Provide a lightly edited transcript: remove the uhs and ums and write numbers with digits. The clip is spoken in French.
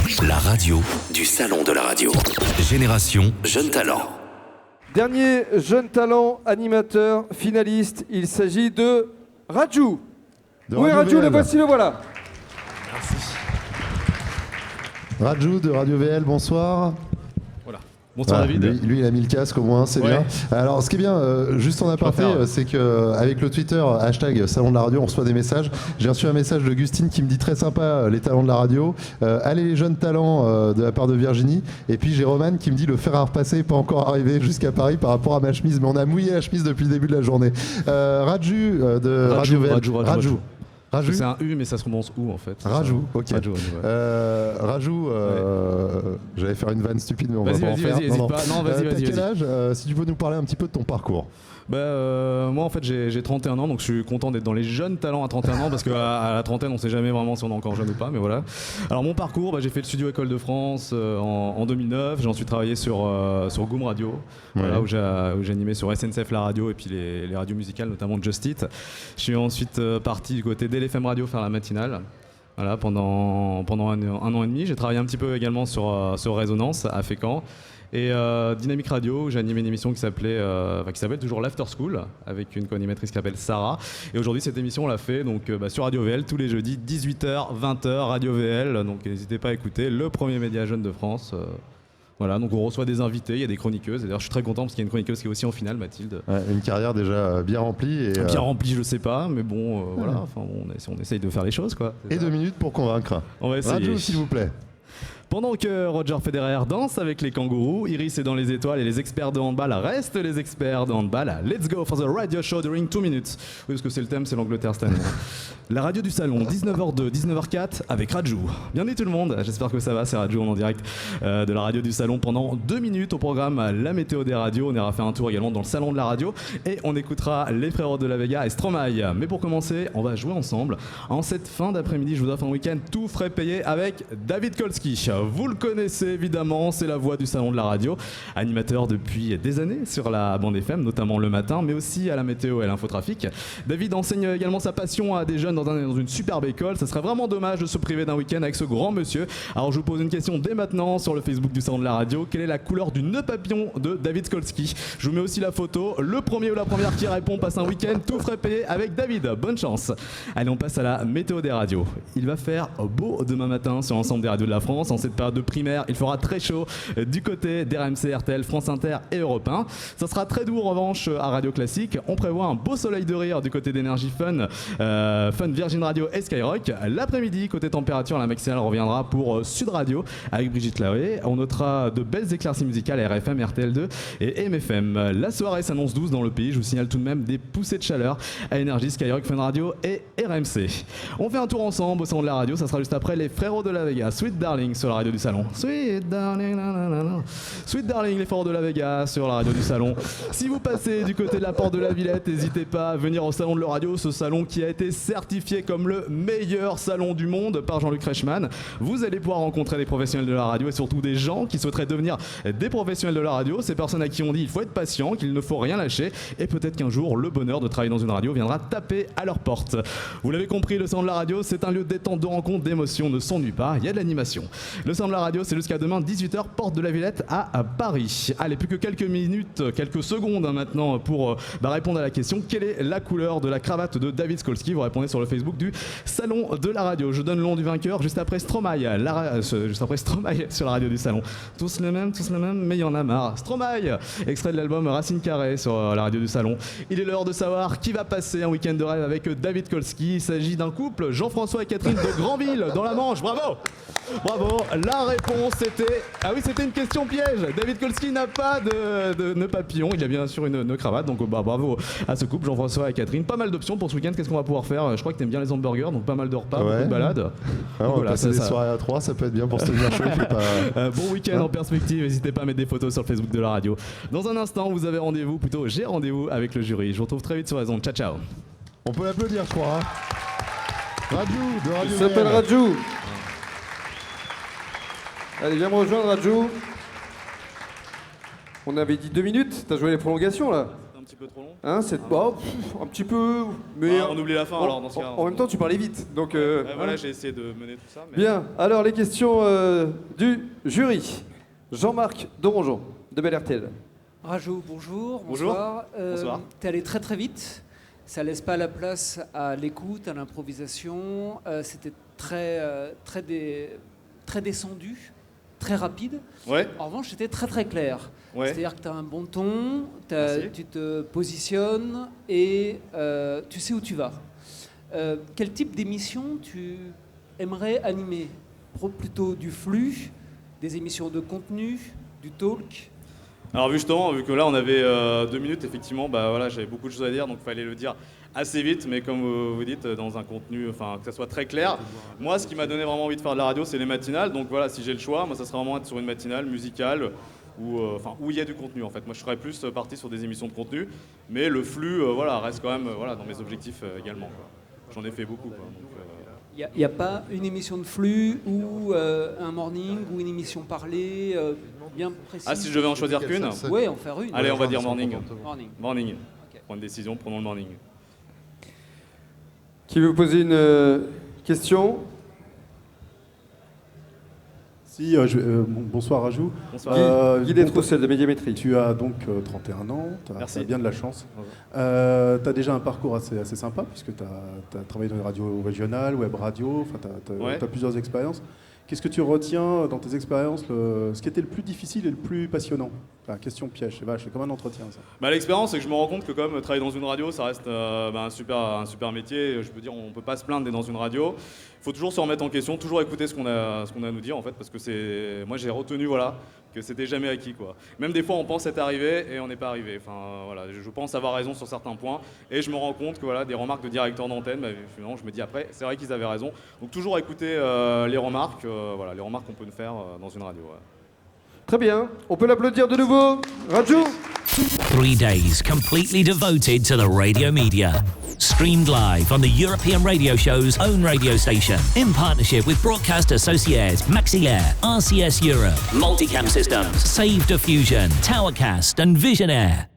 La radio du Salon de la radio. Génération Jeune Talent. Dernier jeune talent animateur finaliste, il s'agit de Raju. Où est Raju? Le voici, le voilà. Merci. Raju de Radio VL, bonsoir. Voilà. Bonsoir David. Lui, il a mis le casque au moins, c'est bien. Alors, ce qui est bien, juste en aparté, c'est qu'avec le Twitter, hashtag Salon de la radio, on reçoit des messages. J'ai reçu un message de Gustine qui me dit très sympa, les talents de la radio. Allez les jeunes talents de la part de Virginie. Et puis j'ai Roman qui me dit le fer à repasser n'est pas encore arrivé jusqu'à Paris par rapport à ma chemise. Mais on a mouillé la chemise depuis le début de la journée. Raju de Radio VL. Raju. Raju. C'est un U, mais ça se prononce où en fait? Raju, ok. Raju, j'allais faire une vanne stupide, mais on va pas en faire. Vas-y, vas-y. Quel âge? Si tu peux nous parler un petit peu de ton parcours. Moi en fait j'ai 31 ans, donc je suis content d'être dans les jeunes talents à 31 ans parce qu'à la trentaine on sait jamais vraiment si on est encore jeune ou pas, mais voilà. Alors mon parcours, j'ai fait le studio École de France en 2009, j'ai ensuite travaillé sur Goom Radio, voilà, où j'ai animé sur SNCF la radio et puis les radios musicales, notamment Just It. Je suis ensuite parti du côté d'LFM Radio faire la matinale. Voilà, pendant un an et demi, j'ai travaillé un petit peu également sur Résonance à Fécamp. Et Dynamique Radio, où j'ai animé une émission qui s'appelle toujours l'After School, avec une co-animatrice qui s'appelle Sarah. Et aujourd'hui, cette émission, on l'a fait sur Radio VL, tous les jeudis, 18h, 20h, Radio VL. Donc n'hésitez pas à écouter, le premier média jeune de France. Voilà, donc on reçoit des invités, il y a des chroniqueuses. Et d'ailleurs, je suis très content parce qu'il y a une chroniqueuse qui est aussi en finale, Mathilde. Ouais, une carrière déjà bien remplie. Bien remplie, je sais pas, mais bon, voilà, on essaye de faire les choses, quoi. Et 2 minutes pour convaincre. On va essayer. Radio, s'il vous plaît. Pendant que Roger Federer danse avec les kangourous, Iris est dans les étoiles et les experts de handball restent les experts de handball. Let's go for the radio show during 2 minutes. Oui, parce que c'est le thème, c'est l'Angleterre cette année. La radio du salon, 19h02, 19h04 avec Raju. Bienvenue tout le monde, j'espère que ça va, c'est Raju en direct de la radio du salon pendant 2 minutes au programme La météo des radios. On ira faire un tour également dans le salon de la radio et on écoutera les frérots de la Vega et Stromae. Mais pour commencer, on va jouer ensemble. En cette fin d'après-midi, je vous offre un week-end tout frais payé avec David Kolski. Vous le connaissez évidemment, c'est la voix du salon de la radio, animateur depuis des années sur la bande FM, notamment le matin, mais aussi à la météo et à l'infotrafic. David enseigne également sa passion à des jeunes dans une superbe école. Ça serait vraiment dommage de se priver d'un week-end avec ce grand monsieur. Alors je vous pose une question dès maintenant sur le Facebook du salon de la radio. Quelle est la couleur du nœud papillon de David Kolski? Je vous mets aussi la photo. Le premier ou la première qui répond passe un week-end tout frais payé avec David. Bonne chance. Allez, on passe à la météo des radios. Il va faire beau demain matin sur l'ensemble des radios de la France. En cette période de primaire, il fera très chaud du côté d'RMC, RTL, France Inter et Europe 1. Ça sera très doux en revanche à Radio Classique. On prévoit un beau soleil de rire du côté d'énergie Fun, Virgin Radio et Skyrock. L'après-midi, côté température, la maximale reviendra pour Sud Radio avec Brigitte Lahaye. On notera de belles éclaircies musicales à RFM, RTL2 et MFM. La soirée s'annonce douce dans le pays. Je vous signale tout de même des poussées de chaleur à Énergie, Skyrock, Fun Radio et RMC. On fait un tour ensemble au salon de la radio. Ça sera juste après les frérots de la Vega. Sweet Darling sur la radio du salon. Sweet Darling, Sweet Darling, les frérots de la Vega sur la radio du salon. Si vous passez du côté de la porte de la Villette, n'hésitez pas à venir au salon de la radio, ce salon qui a été certifié comme le meilleur salon du monde par Jean-Luc Reichmann. Vous allez pouvoir rencontrer des professionnels de la radio et surtout des gens qui souhaiteraient devenir des professionnels de la radio. Ces personnes à qui on dit il faut être patient, qu'il ne faut rien lâcher et peut-être qu'un jour le bonheur de travailler dans une radio viendra taper à leur porte. Vous l'avez compris, le salon de la radio c'est un lieu détente, de rencontre, d'émotion, ne s'ennuie pas, il y a de l'animation. Le salon de la radio c'est jusqu'à demain 18h, porte de la Villette à Paris. Allez, plus que quelques minutes, quelques secondes maintenant pour répondre à la question. Quelle est la couleur de la cravate de David Kolski? Vous répondez sur le Facebook du salon de la radio. Je donne le nom du vainqueur juste après Stromae, sur la radio du salon. Tous les mêmes, mais il y en a marre. Stromae, extrait de l'album Racine Carrée sur la radio du salon. Il est l'heure de savoir qui va passer un week-end de rêve avec David Kolski. Il s'agit d'un couple, Jean-François et Catherine de Granville, dans la Manche. Bravo! Bravo, la réponse c'était... Ah oui, c'était une question piège. David Kolski n'a pas de nœud papillon, il a bien sûr une cravate, donc bravo à ce couple, Jean-François et Catherine. Pas mal d'options pour ce week-end, qu'est-ce qu'on va pouvoir faire? Je crois que t'aimes bien les hamburgers, donc pas mal de repas, beaucoup de balades. On va passer des soirées à 3, ça peut être bien pour se tenir chaud. Bon week-end en perspective, n'hésitez pas à mettre des photos sur le Facebook de la radio. Dans un instant, vous avez rendez-vous, plutôt j'ai rendez-vous avec le jury. Je vous retrouve très vite sur les ondes, ciao ciao. On peut l'applaudir, je crois. Raju, de Radio Il s'appelle Raju. Allez, viens me rejoindre, Raju. On avait dit 2 minutes, t'as joué les prolongations là. petit peu trop long. Hein, un petit peu, mais... on oublie la fin alors dans ce cas. En même temps, tu parlais vite, donc... voilà, j'ai essayé de mener tout ça. Mais... Bien, alors les questions du jury. Jean-Marc Doronjon, de Bel RTL. Rajou, bonjour. Bonsoir. Bonsoir. T'es allé très très vite. Ça laisse pas la place à l'écoute, à l'improvisation. C'était très descendu, très rapide. Ouais. En revanche, c'était très très clair. Ouais. C'est-à-dire que tu as un bon ton, tu te positionnes et tu sais où tu vas. Quel type d'émission tu aimerais animer? Plutôt du flux, des émissions de contenu, du talk? Alors justement, vu que là on avait 2 minutes, effectivement, voilà, j'avais beaucoup de choses à dire, donc il fallait le dire assez vite, mais comme vous dites, dans un contenu, enfin que ça soit très clair. Moi, ce qui m'a donné vraiment envie de faire de la radio, c'est les matinales, donc voilà, si j'ai le choix, moi ça serait vraiment être sur une matinale musicale, où il y a du contenu en fait. Moi je serais plus parti sur des émissions de contenu, mais le flux voilà, reste quand même dans mes objectifs également, quoi. J'en ai fait beaucoup, quoi, donc, Il n'y a pas une émission de flux ou un morning ou une émission parlée bien précise? Ah, si je devais en choisir qu'une? Oui, en faire une. Allez, on va dire morning. Morning. Okay. Prendre une décision, prenons le morning. Qui veut poser une question? Si, bonsoir Rajou. Bonsoir. Guy Détroussel de Médiamétrie. Tu as donc 31 ans, tu as bien de la chance. Tu as déjà un parcours assez sympa, puisque tu as travaillé dans les radios régionales, web radio, tu as plusieurs expériences. Qu'est-ce que tu retiens dans tes expériences, ce qui était le plus difficile et le plus passionnant? Question piège, c'est comme un entretien ça. L'expérience, c'est que je me rends compte que quand même travailler dans une radio, ça reste un super métier. Je veux dire, on peut pas se plaindre d'être dans une radio. Il faut toujours se remettre en question, toujours écouter ce qu'on a à nous dire en fait, parce que moi j'ai retenu que c'était jamais acquis, quoi. Même des fois on pense être arrivé et on n'est pas arrivé. Je pense avoir raison sur certains points et je me rends compte que des remarques de directeur d'antenne, finalement je me dis après c'est vrai qu'ils avaient raison. Donc toujours écouter les remarques qu'on peut nous faire dans une radio. Ouais. Très bien, on peut l'applaudir de nouveau. Rajou. 3 days completely devoted to the radio media. Streamed live on the European Radio Show's own radio station in partnership with Broadcast Associates, Maxiair, RCS Europe, Multicam Systems, Save Diffusion, Towercast and Visionaire.